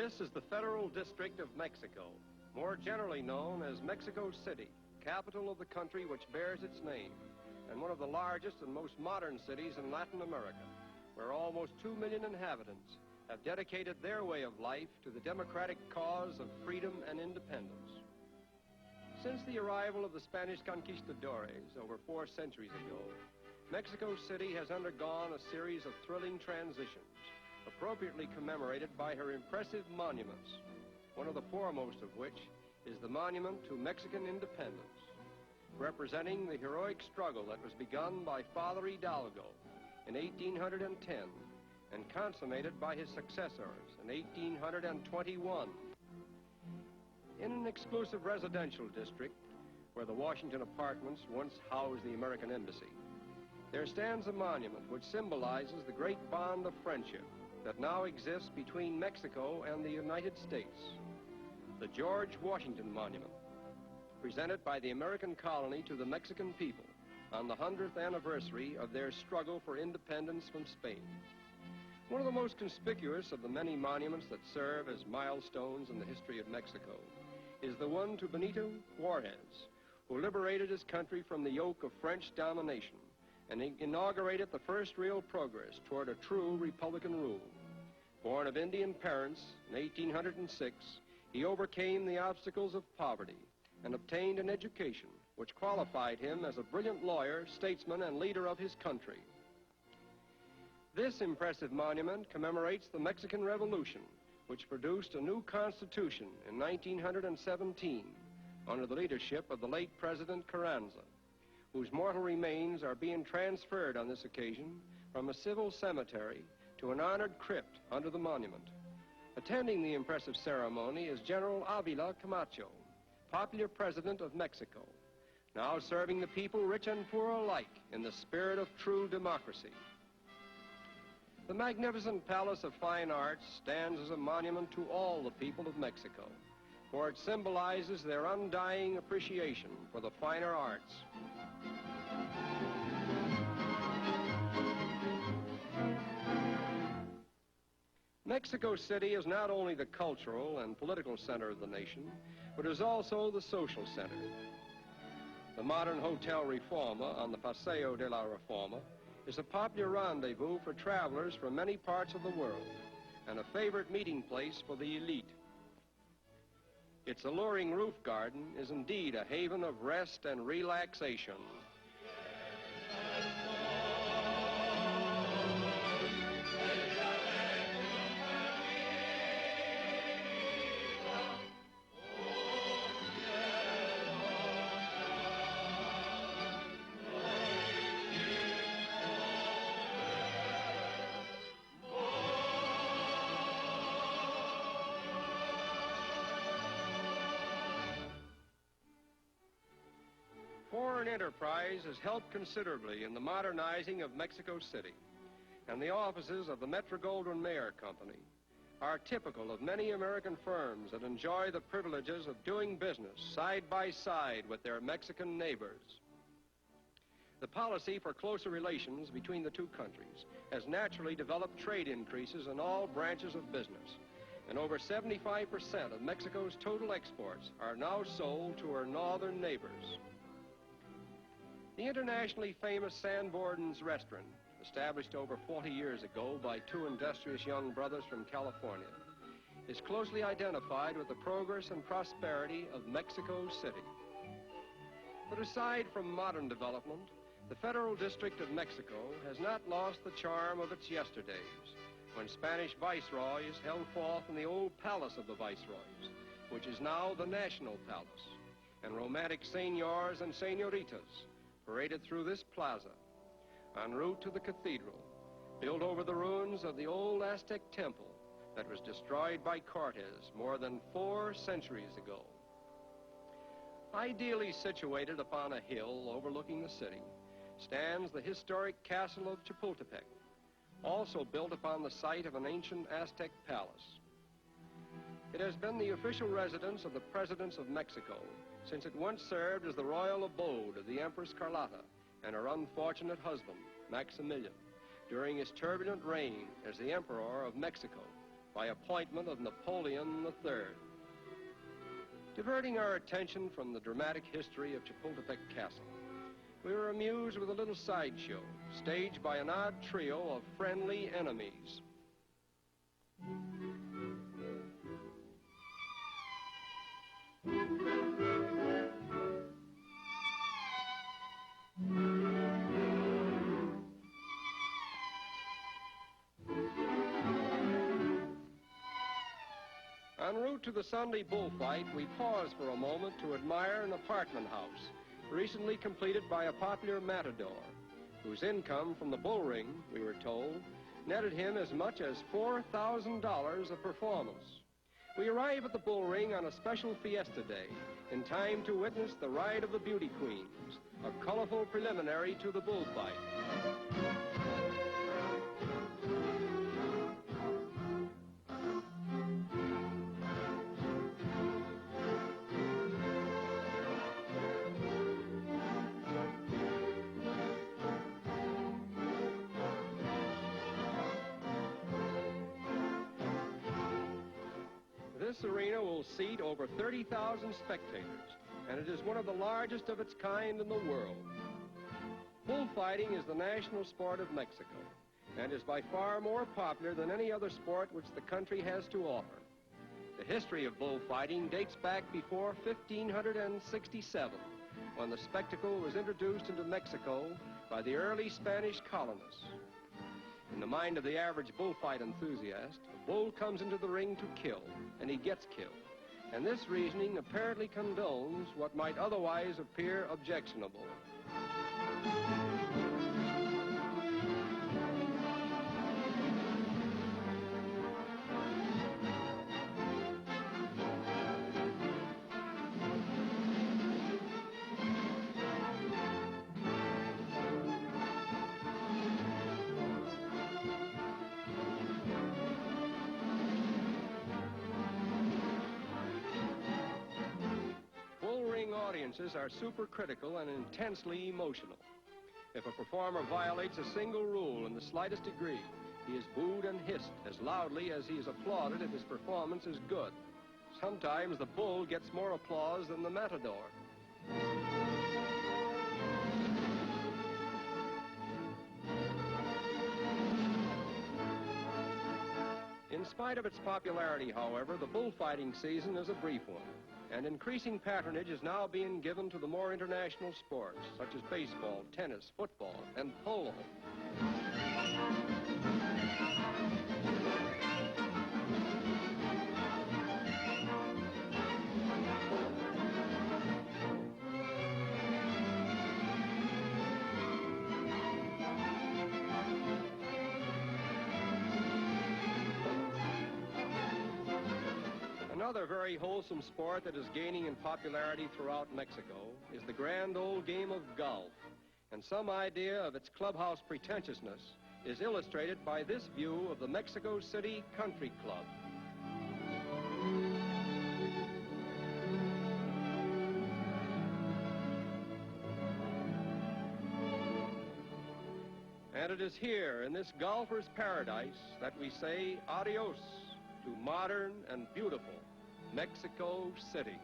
This is the Federal District of Mexico, more generally known as Mexico City, capital of the country which bears its name, and one of the largest and most modern cities in Latin America, where almost 2 million inhabitants have dedicated their way of life to the democratic cause of freedom and independence. Since the arrival of the Spanish conquistadores over 4 centuries ago, Mexico City has undergone a series of thrilling transitions, appropriately commemorated by her impressive monuments, one of the foremost of which is the Monument to Mexican Independence, representing the heroic struggle that was begun by Father Hidalgo in 1810 and consummated by his successors in 1821. In an exclusive residential district where the Washington Apartments once housed the American Embassy, there stands a monument which symbolizes the great bond of friendship that now exists between Mexico and the United States. The George Washington Monument, presented by the American colony to the Mexican people on the 100th anniversary of their struggle for independence from Spain. One of the most conspicuous of the many monuments that serve as milestones in the history of Mexico is the one to Benito Juarez, who liberated his country from the yoke of French domination and inaugurated the first real progress toward a true Republican rule. Born of Indian parents in 1806, he overcame the obstacles of poverty and obtained an education which qualified him as a brilliant lawyer, statesman, and leader of his country. This impressive monument commemorates the Mexican Revolution, which produced a new constitution in 1917 under the leadership of the late President Carranza, whose mortal remains are being transferred on this occasion from a civil cemetery to an honored crypt under the monument. Attending the impressive ceremony is General Avila Camacho, popular president of Mexico, now serving the people, rich and poor alike, in the spirit of true democracy. The magnificent Palace of Fine Arts stands as a monument to all the people of Mexico, for it symbolizes their undying appreciation for the finer arts. Mexico City is not only the cultural and political center of the nation, but is also the social center. The modern Hotel Reforma on the Paseo de la Reforma is a popular rendezvous for travelers from many parts of the world and a favorite meeting place for the elite. Its alluring roof garden is indeed a haven of rest and relaxation. Foreign enterprise has helped considerably in the modernizing of Mexico City, and the offices of the Metro-Goldwyn-Mayer Company are typical of many American firms that enjoy the privileges of doing business side by side with their Mexican neighbors. The policy for closer relations between the two countries has naturally developed trade increases in all branches of business, and over 75% of Mexico's total exports are now sold to her northern neighbors. The internationally famous Sanborns restaurant, established over 40 years ago by 2 industrious young brothers from California, is closely identified with the progress and prosperity of Mexico City. But aside from modern development, the Federal District of Mexico has not lost the charm of its yesterdays, when Spanish viceroys held forth in the old palace of the viceroys, which is now the National Palace, and romantic senors and senoritas paraded through this plaza en route to the cathedral, built over the ruins of the old Aztec temple that was destroyed by Cortez more than 4 centuries ago. Ideally situated upon a hill overlooking the city stands the historic castle of Chapultepec, also built upon the site of an ancient Aztec palace. It has been the official residence of the presidents of Mexico since it once served as the royal abode of the Empress Carlotta and her unfortunate husband, Maximilian, during his turbulent reign as the Emperor of Mexico by appointment of Napoleon III. Diverting our attention from the dramatic history of Chapultepec Castle, we were amused with a little sideshow staged by an odd trio of friendly enemies. En route to the Sunday bullfight, we paused for a moment to admire an apartment house recently completed by a popular matador, whose income from the bull ring, we were told, netted him as much as $4,000 a performance. We arrive at the bull ring on a special fiesta day, in time to witness the ride of the Beauty Queens, a colorful preliminary to the bullfight. This arena will seat over 30,000 spectators, and it is one of the largest of its kind in the world. Bullfighting is the national sport of Mexico, and is by far more popular than any other sport which the country has to offer. The history of bullfighting dates back before 1567, when the spectacle was introduced into Mexico by the early Spanish colonists. In the mind of the average bullfight enthusiast, a bull comes into the ring to kill, and he gets killed. And this reasoning apparently condones what might otherwise appear objectionable. Audiences are super critical and intensely emotional. If a performer violates a single rule in the slightest degree, he is booed and hissed as loudly as he is applauded if his performance is good. Sometimes the bull gets more applause than the matador. In spite of its popularity, however, the bullfighting season is a brief one, and increasing patronage is now being given to the more international sports, such as baseball, tennis, football, and polo. Another very wholesome sport that is gaining in popularity throughout Mexico is the grand old game of golf. And some idea of its clubhouse pretentiousness is illustrated by this view of the Mexico City Country Club. And it is here, in this golfer's paradise, that we say adios to modern and beautiful Mexico City.